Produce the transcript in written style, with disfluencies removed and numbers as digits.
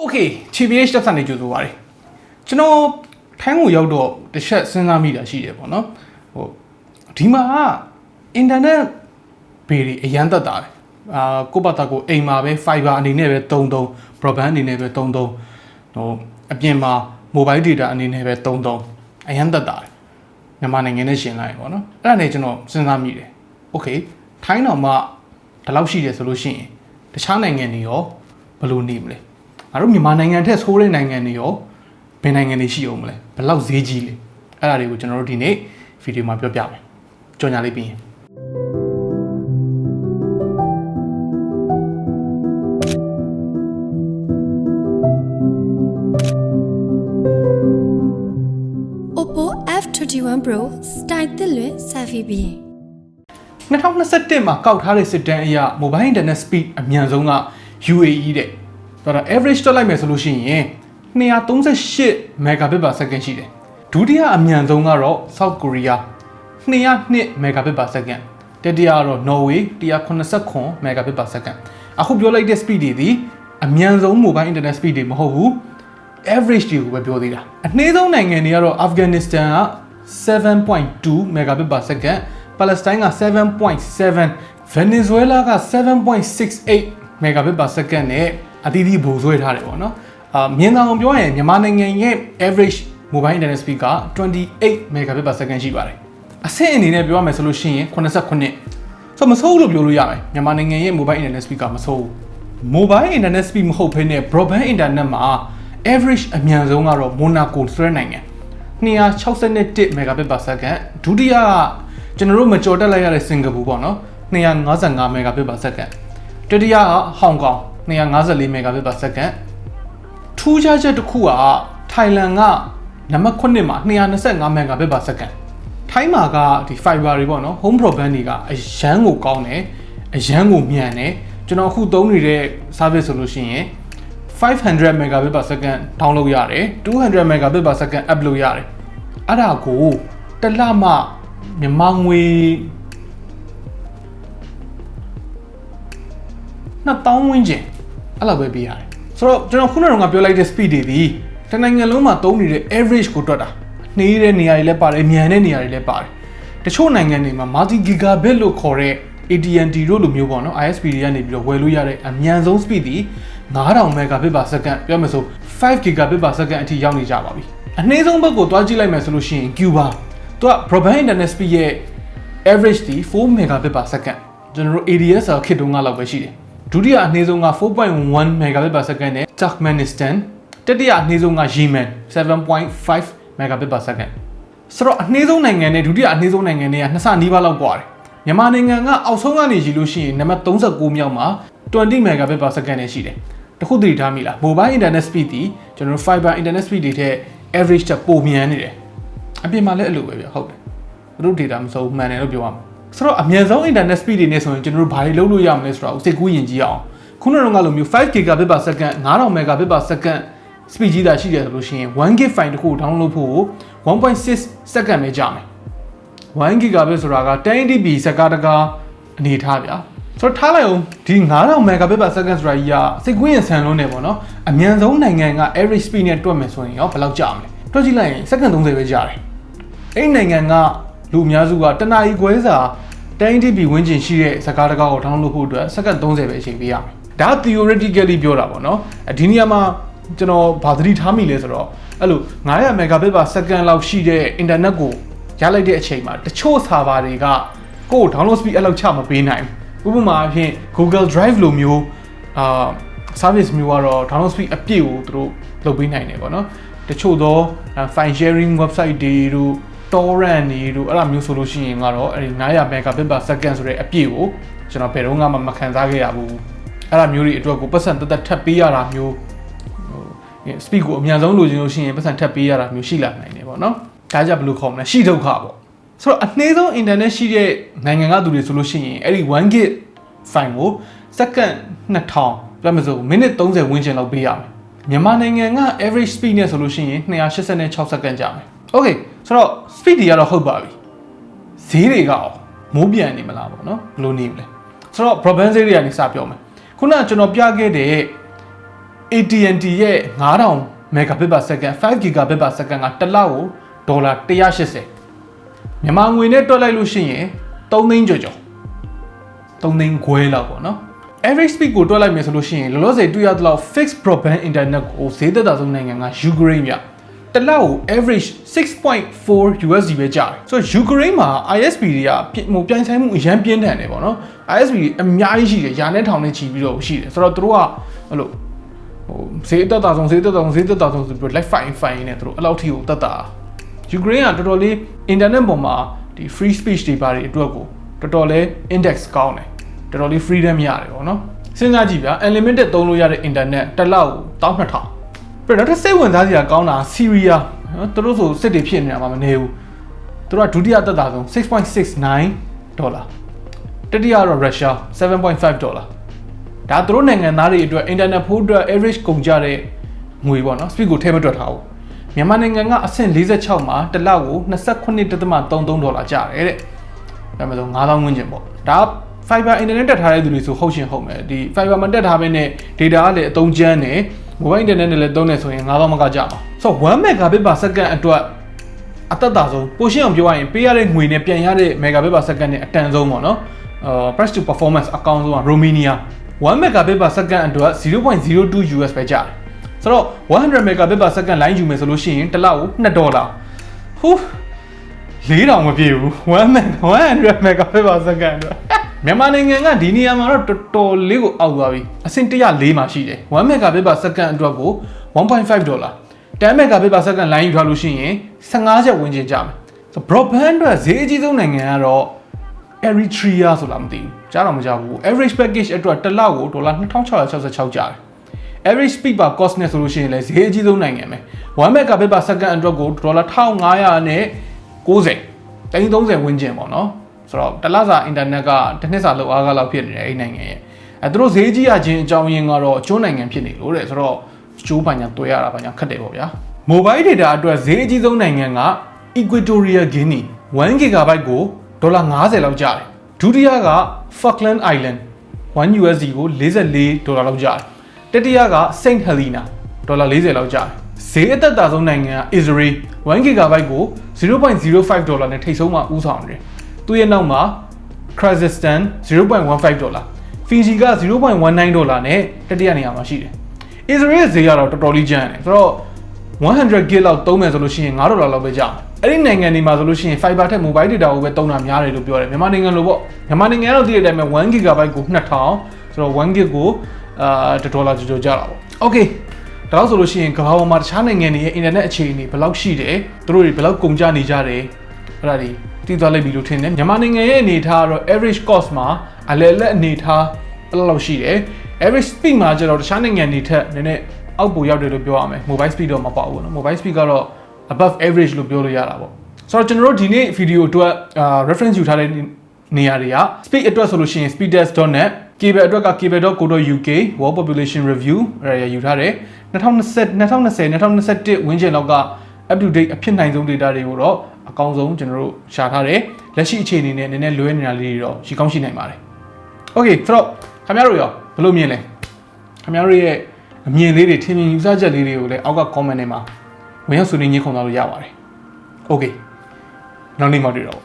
Okay, TBH Labs နေကြိုဆိုပါရစေကျွန်တော်ထိုင်းကိုရောက်တော့တစ်ချက်စဉ်းစားမိတာရှိတယ်ပေါ့နော်ဒီမှာအင်တာနက်ဘေးတွေအရန်တက်တာတယ်ကိုယ့်ဘာသာကိုအိမ်မှာပဲ fiber အနေနဲ့ပဲသုံး broadband အနေနဲ့ပဲသုံးအပြင်မှာ mobile data အနေနဲ့ပဲသုံးအရန်တက်တာတယ်မြန်မာနိုင်ငံနဲ့ရှင်လိုက်ပေါ့နော်အဲ့ဒါနဲ့ကျွန်တော်စဉ်းစားမိတယ် Okay ထိုင်းတော်မှာဒီလောက်ရှိတယ်ဆိုလို့ရှိရင်တခြားနိုင်ငံတွေရောဘယ်လိုနေမလဲငါတို့မြန်မာနိုင်ငံထက်ဆိုးတဲ့နိုင်ငံတွေရောဘယ်နိုင်ငံတွေရှိအောင်မလဲဘယ်လောက်ဈေးကြီးလဲအဲ့ဒါတွေကိုကျွန်တော်တို့ဒီနေ့ဗီဒီယိုမှာပြောပြမယ်ကြော်ညာလေးပြီးရင်Oppo F21 Pro စတိုင်သစ်လွင်ဆက်ဖီပြီး2021မှာကောက်ထားတဲ့စစ်တမ်းအရ mobile internet speed အမြန်ဆုံးက UAE တဲ့ဒါ average တွက်လိုက်မယ်ဆိုလို့ရှိရင်238 megabit per second ရှိတယ်ဒုတိယအမြန်ဆုံးကတော့ South Korea 202 megabit per second တတိယကတော့ Norway 189 megabit per second အခုပြောလိုက်တဲ့ speed တွေဒီအမြန်ဆုံး mobile internet speed တွေမဟုတ်ဘူး average တွေကိုပဲပြောသေးတာအနည်းဆုံးနိုင်ငံတွေကတော့ Afghanistan က 7.2 megabit per second Palestine က 7.7 Venezuela က 7.68 megabit per second နဲ့အသီးသီးပို့ဆွဲထားတယ်ပေါ့နော်မြင်သာအောင်ပြောရင်မြန်မာနိုင်ငံရဲ့ average mobile internet speed က28 megabit per second ရှိပါတယ်အဆင့်အနေနဲ့ပြောရမယ်ဆိုလို့ရှိရင်89ဆိုမဆိုးလို့ပြောလို့ရမယ်မြန်မာနိုင်ငံရဲ့ mobile internet speed ကမဆိုးဘူး mobile internet speed မဟုတ်ဘဲနဲ့ broadband internet မှာ average အမြန်ဆုံးကတော့ Monaco ဆိုတဲ့နိုင်ငံ261 megabit per second ဒုတိယကျွန်တော်တို့မကြော်တက်လိုက်ရတဲ့စင်ကာပူပေါ့နော်255 megabit per second တတိယကဟောင်ကောင်254 megabit per second ထူးခြားချက်တစ်ခုကထိုင်လန်ကနံပါတ်9မှာ225 megabit per second ထိုင်းမှာကဒီ fiber တွေပေါ့နော် home broadband တွေကအရန်ကိုကောင်းတယ်အရန်ကိုမြန်တယ်ကျွန်တော်အခုသုံးနေတဲ့ service ဆိုလို့ရှိရင်500 megabit per second download ရတယ်200 megabit per second upload ရတယ်အဲ့ဒါကိုတစ်လမှမြန်မာငွေ2000ဝန်းကျင်အဲ့လိုပဲပေးရတယ်ဆိုတော့ကျွန်တော်ခုနကပြောလိုက်တဲ့ speed တွေဒီတနိုင်ငံလုံးမှာသုံးနေတဲ့ average ကိုတွက်တာနှေးတဲ့နေရာတွေလည်းပါတယ်မြန်တဲ့နေရာတွေလည်းပါတယ်တချို့နိုင်ငံတွေမှာ multi gigabit လို့ခေါ်တဲ့ AT&T တို့လိုမျိုးပေါ့နော် ISP တွေကနေပြီးတော့ဝယ်လို့ရတဲ့အမြန်ဆုံး speed ဒီ9000 megabit per second ပြောမယ်ဆို5 gigabit per second အထိရောက်နေကြပါပြီအနည်းဆုံးဘက်ကိုတွားကြည့်လိုက်မယ်ဆိုလို့ရှိရင် Cuba သူက broadband internet speed ရဲ့ average ဒီ4 megabit per second ကျွန်တော်တို့ ADSL ခေတ်တုန်းကလောက်ပဲရှိတယ်ဒုတိယအနည်းဆုံးက 4.1 megabit per second နဲ့ Turkmenistan တတိယအနည်းဆုံးက Yemen 7.5 megabit per second ဆိုတော့အနည်းဆုံးနိုင်ငံနဲ့ဒုတိယအနည်းဆုံးနိုင်ငံတွေကနှစ်ဆနီးပါးလောက်กว่าတယ်မြန်မာနိုင်ငံကအောက်ဆုံးကနေကြည့်လို့ရှိရင်နံပါတ်39မြောက်မှာ20 megabit per second နဲ့ရှိတယ်တခုသတိထားမိလား mobile internet speed ဒီကျွန်တော်တို့ fiber internet speed တွေထက် average တက်ပိုမြန်နေတယ်အပြင်မှာလည်းအဲ့လိုပဲဗျဟုတ်တယ်သူတို့ data မစိုးမှန်တယ်လို့ပြောရမှာဆိုတော့အမြန်ဆုံး internet speed တွေနဲ့ဆိုရင်ကျွန်တော်တို့ဘာတွေလုပ်လို့ရမလဲဆိုတာကိုစိတ်ကူးယဉ်ကြည့်အောင်ခုနကလိုမျိုး5 gigabit per second 9000 megabit per second speed ကြီးတာရှိတယ်ဆိုလို့ရှိရင်1 gig file တစ်ခု download ဖို့ 1.6 second ပဲကြာမယ်1 gigabit ဆိုတာက 10db စကားတကားအနေထားဗျာဆိုတော့ထားလိုက်အောင်ဒီ9000 megabit per second ဆိုတာကြီးကစိတ်ကူးယဉ်ဆန်လွန်းနေပေါ့နော်အမြန်ဆုံးနိုင်ငံက average speed နဲ့တွက်မယ်ဆိုရင်ရောဘယ်လောက်ကြာမလဲတွက်ကြည့်လိုက်ရင် second 30ပဲကြာတယ်အဲ့နိုင်ငံကလူအများစုကတနာရီခွဲစာ 10db ဝန်းကျင်ရှိတဲ့စကားတကားကို download ဖို့အတွက် second 30ပဲအချိန်ပေးရမယ်ဒါ theoretically ပြောတာပေါ့နော်ဒီနေရာမှာကျွန်တော်ဘာသတိထားမိလဲဆိုတော့အဲ့လို900 megabit per second လောက်ရှိတဲ့ internet ကိုရလိုက်တဲ့အချိန်မှာတချို့ server တွေကကိုယ် download speed အဲ့လောက်ချမပေးနိုင်ဘူးဥပမာအဖြစ် Google Drive လိုမျိုးservice မျိုးကတော့ download speed အပြည့်ကိုသူတို့လုပ်ပေးနိုင်တယ်ပေါ့နော်တချို့သော file sharing website တွေတို့ torrent တွေတို့အဲ့လိုမျိုးဆိုလို့ရှိရင်ကတော့အဲ့ဒီ900 megabit per second ဆိုတဲ့အပြည့်ကိုကျွန်တော်ဘယ်တော့မှမခံစားခဲ့ရဘူးအဲ့လိုမျိုးတွေအတွက်ကိုပတ်စံတက်တက်ထပ်ပေးရတာမျိုးspeed ကိုအများဆုံးလိုချင်လို့ရှိရင်ပတ်စံထပ်ပေးရတာမျိုးရှိလာနိုင်တယ်ပေါ့နော်ဒါကြဘယ်လိုခေါ်မလဲရှိဒုက္ခပေါ့ဆိုတော့အနည်းဆုံး internet ရှိတဲ့နိုင်ငံကသူတွေဆိုလို့ရှိရင်အဲ့ဒီ1 gig file ကို second 2000ပြောမယ်ဆိုမိနစ်30ဝန်းကျင်လောက်ပေးရမယ်မြန်မာနိုင်ငံက average speed နဲ့ဆိုလို့ရှိရင်286 second ကြာမယ် okay ဆိုတော့ speed တွေကတော့ဟုတ်ပါပြီဈေးတွေကရောမိုးပြန်နေမလားပေါ့နော်ဘယ်လိုနေမလဲဆိုတော့ broadband ဈေးတွေကနေစပြောမယ်ခုနကကျွန်တော်ပြခဲ့တဲ့ AT&T ရဲ့9000 megabit per second 5 gigabit per second ကတစ်လောက်ကိုဒေါ်လာ180မြန်မာငွေနဲ့တွက်လိုက်လို့ရှိရင်3သိန်းကျော်ကျော်3သိန်းခွဲလောက်ပေါ့နော် average speed ကိုတွက်လိုက်မယ်ဆိုလို့ရှိရင်လောလောဆယ်တွေ့ရတဲ့လောက် fixed broadband internet ကိုဈေးသက်သာဆုံးနိုင်ငံကယူကရိန်းပြတစ်လောက်ကို average 6.4 USD ပဲကျတယ်ဆိုတော့ယူကရိန်းမှာ ISP တွေကပြိုင်ဆိုင်မှုအရန်ပြင်းထန်တယ်ပေါ့နော် ISP အများကြီးရှိတယ်ရာနဲ့ထောင်နဲ့ချီပြီးတော့ရှိတယ်ဆိုတော့သူတို့ကအဲ့လိုဈေးသက်သာဆုံးဆိုပြီးတော့ like fine နဲ့သူတို့အဲ့လောက်ထိကိုသက်သာယူကရိန်းကတော်တော်လေး internet ပေါ်မှာဒီ free speech တွေပါတယ်အတွက်ကိုတော်တော်လေး index ကောင်းတယ်တော်တော်လေး freedom ရတယ်ပေါ့နော်စဉ်းစားကြည့်ဗျာ unlimited သုံးလို့ရတဲ့ internet တစ်လောက်ကို12000ပြီးတော့စိတ်ဝင်စားစရာကောင်းတာ Syria နော်သူတို့ဆိုစစ်တွေဖြစ်နေတာမှမနေဘူးသူတို့ကဒုတိယသက်သာဆုံး $6.69 ဒေါ်လာတတိယကတော့ Russia $7.5 ဒါသူတို့နိုင်ငံသားတွေအတွက် internet ဖို့အတွက် average ကုန်ကြတဲ့ငွေပေါ့နော် speed ကိုထည့်မတွက်ထားဘူးမြန်မာနိုင်ငံကအဆင့်46မှာတစ်လောက်ကို$29.33 ဒေါ်လာကျတယ်တဲ့ဒါမှမဟုတ်9000ဝန်းကျင်ပေါ့ဒါ fiber internet တက်ထားတဲ့သူတွေဆိုဟုတ်ရှင်ဟုတ်မယ်ဒီ fiber မတက်ထားဘဲနဲ့ data ကလည်းအသုံးကျန်းတယ် mobile internet နဲ့လည်းသုံးနေဆိုရင်9000မကကြမှာဆိုတော့1 megabit per second အတွက်အသက်သာဆုံးပိုရှင်းအောင်ပြောရရင်ပေးရတဲ့ငွေနဲ့ပြန်ရတဲ့ megabit per second နဲ့အတန်ဆုံးပေါ့နော်price to performance အကောင်းဆုံးက Romania 1 megabit per second အတွက် 0.02 US ပဲကျတယ်ဆိုတော့100 megabit per second line ယူမယ်ဆိုလို့ရှိရင်တစ်လောက်ကို$2ဟူး4000မပြည့်ဘူး100 megabit per second အတွက်မြန်မာနိုင်ငံကဒီနေရာမှာတော့တော်တော်လေးကိုအောက်သွားပြီအဆင့်104မှာရှိတယ်1 megabit per second အတွက်ကို$1.5 10 megabit per second line ယူထားလို့ရှိရင်15ချက်ဝန်းကျင်ကျမယ်ဆို broadband အတွက်ဈေးအကြီးဆုံးနိုင်ငံကတော့ Eritrea ဆိုလားမသိဘူးကြားတော့မကြားဘူး average package အတွက်တစ်လောက်ကို$2666ကျတယ် average speed per cost နဲ့ဆိုလို့ရှိရင်လည်းဈေးအကြီးဆုံးနိုင်ငံပဲ1 megabit per second အတွက်ကို$1500နဲ့90 330ဝန်းကျင်ပေါ့နော်ဆိုတော့တစ်လစာ internet ကတစ်နှစ်စာလောက်အားကလောက်ဖြစ်နေတယ်အဲ့နိုင်ငံရဲ့သူတို့ဈေးကြီးရခြင်းအကြောင်းရင်းကတော့အကျိုးနိုင်ငံဖြစ်နေလို့တဲ့ဆိုတော့ကျိုးပညာတွေ့ရတာပါညာခက်တယ်ပေါ့ဗျာ mobile data အတွက်ဈေးအကြီးဆုံးနိုင်ငံက Equatorial Guinea 1 GB ကို$50လောက်ကျတယ်ဒုတိယက Falkland Island 1 USD ကို$44လောက်ကျတယ်တတိယက Saint Helena $40လောက်ကျတယ်ဈေးအသက်သာဆုံးနိုင်ငံက Israel 1 GB ကို$0.05နဲ့ထိပ်ဆုံးမှာဦးဆောင်တယ်သူရဲ့နောက်မှာ Kazakhstan $0.15 Fiji က$0.19နဲ့တတိယနေရာမှာရှိတယ် Israel ဈေးကတော့တော်တော်လေးကျန်းတယ်ဆိုတော့100 GB လောက်သုံးမယ်ဆိုလို့ရှိရင်$5လောက်ပဲကျမယ်အဲ့ဒီနိုင်ငံတွေမှာဆိုလို့ရှိရင် fiber ထက် mobile data ကိုပဲသုံးတာများတယ်လို့ပြောတယ်မြန်မာနိုင်ငံလိုပေါ့မြန်မာနိုင်ငံကတော့ဒီအတိုင်းပဲ1 GB ကို2000ဆိုတော့1 GB ကို$1ကျော်ကျတာပေါ့ Okay ဒါလို့ဆိုလို့ရှိရင်ကမ္ဘာပေါ်မှာတခြားနိုင်ငံတွေရဲ့ internet အခြေအနေဘယ်လောက်ရှိတယ်သူတို့တွေဘယ်လောက်ကုန်ကျနေကြတယ်အဲ့ဒါတွေသိသွားလိမ့်ပြီလို့ထင်တယ်မြန်မာနိုင်ငံရဲ့အနေအထားကတော့ average cost မှာအလဲလက်အနေအထားဘယ်လောက်ရှိတယ် average speed မှာကျတော့တခြားနိုင်ငံတွေထက်နည်းနည်းအောက်ပိုရောက်တယ်လို့ပြောရမယ် mobile speed တော့မပေါ့ဘူးနော် mobile speed ကတော့ above average လို့ပြောလို့ရတာပေါ့ဆိုတော့ကျွန်တော်တို့ဒီနေ့ video အတွက် reference ယူထားတဲ့နေရာတွေက speed အတွက်ဆိုလို့ရှိရင် speedtest.net cable အတွက်က cable.co.uk world population review အဲ့ဒါယူထားတယ်2021ဝန်းကျင်လောက်က up to date အဖြစ်နိုင်ဆုံး data တွေကိုတော့အကောင်းဆုံးကျွန်တော်တို့ရှာထားတယ်လက်ရှိအခြေအနေနဲ့နည်းနည်းလွဲနေတာလေးတွေတော့ရှိကောင်းရှိနိုင်ပါတယ် Okay ဆိုတော့ခင်ဗျားတို့ရောဘယ်လိုမြင်လဲခင်ဗျားတို့ရဲ့အမြင်လေးတွေထင်မြင်ယူဆချက်လေးတွေကိုလည်းအောက်က comment ထဲမှာဝင်ရောက်ဆွေးနွေးညှိခုံသွားလို့ရပါတယ် Okay နောက်နေ့မှတွေ့တော့